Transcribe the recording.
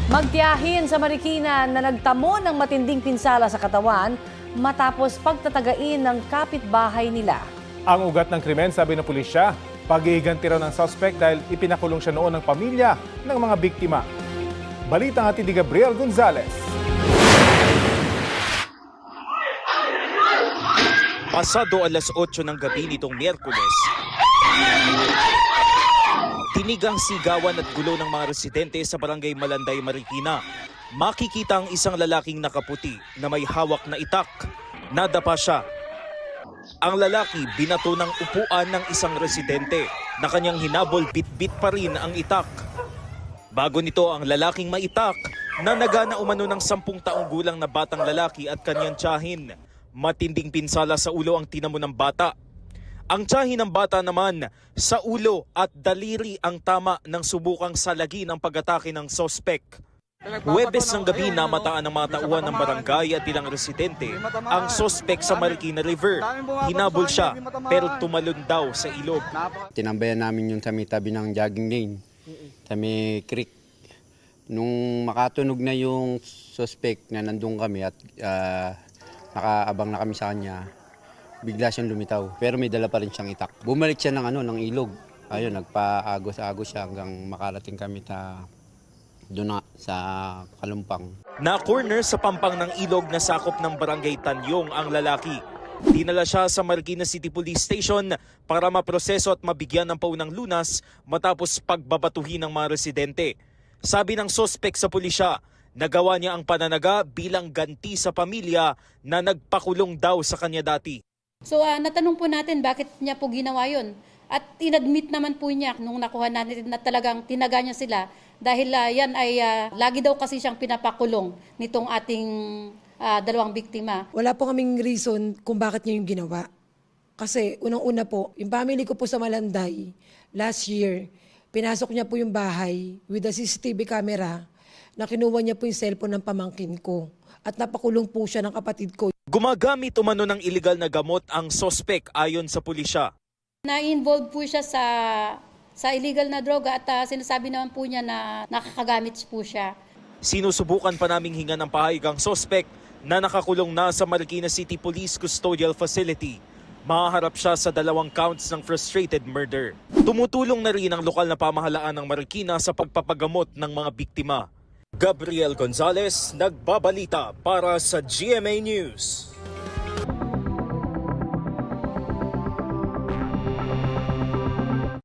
Magtiyahin sa Marikina na nagtamo ng matinding pinsala sa katawan matapos pagtatagain ng kapitbahay nila. Ang ugat ng krimen, sabi ng pulisya, pag-iiganti raw ng suspect dahil ipinakulong siya noon ng pamilya ng mga biktima. Balita ng ating Gabriel Gonzalez. Pasado alas 8 ng gabi nitong Miyerkules, tinigang sigawan at gulo ng mga residente sa barangay Malanday, Marikina. Makikita ang isang lalaking nakaputi na may hawak na itak. Nadapa siya. Ang lalaki binato ng upuan ng isang residente na kanyang hinabol, bit-bit pa rin ang itak. Bago nito ang lalaking may itak na nagana umano ng 10 taong gulang na batang lalaki at kanyang tiyahin. Matinding pinsala sa ulo ang tinamo ng bata. Ang tiyahin ng bata naman sa ulo at daliri ang tama ng subukang salagi ng pag-atake ng sospek. Huwebes ng gabi namataan ng mga tauhan ng barangay at ilang residente ang sospek sa Marikina River. Hinabol siya pero tumalon daw sa ilog. Tinambayan namin yung sa may tabi ng jogging lane, sa may creek. Nung makatunog na yung suspect na nandun kami at nakaabang na kami sa kanya, bigla siyang lumitaw. Pero may dala pa rin siyang itak. Bumalik siya ng ilog. Ayun, nagpa-agos-agos siya hanggang makarating kami doon sa Kalumpang. Na-corner sa pampang ng ilog na sakop ng barangay Tanyong ang lalaki. Dinala siya sa Marikina City Police Station para maproseso at mabigyan ng paunang lunas matapos pagbabatuhin ng mga residente. Sabi ng sospek sa pulisya, nagawa niya ang pananaga bilang ganti sa pamilya na nagpakulong daw sa kanya dati. So natanong po natin bakit niya po ginawa yun. At inadmit naman po niya nung nakuha natin na talagang tinaga niya sila dahil yan ay lagi daw kasi siyang pinapakulong nitong ating dalawang biktima. Wala po kaming reason kung bakit niya yung ginawa. Kasi unang-una po, yung family ko po sa Malanday, last year, pinasok niya po yung bahay with the CCTV camera na kinuha niya po yung cellphone ng pamangkin ko at napakulong po siya ng kapatid ko. Gumagamit umano ng iligal na gamot ang sospek ayon sa pulisya. Na-involve po siya sa illegal na droga at sinasabi naman po niya na nakakagamit po siya. Sinusubukan pa naming hinga ng pahayag ang sospek na nakakulong na sa Marikina City Police Custodial Facility. Mahaharap siya sa 2 counts ng frustrated murder. Tumutulong na rin ang lokal na pamahalaan ng Marikina sa pagpapagamot ng mga biktima. Gabriel Gonzalez, nagbabalita para sa GMA News.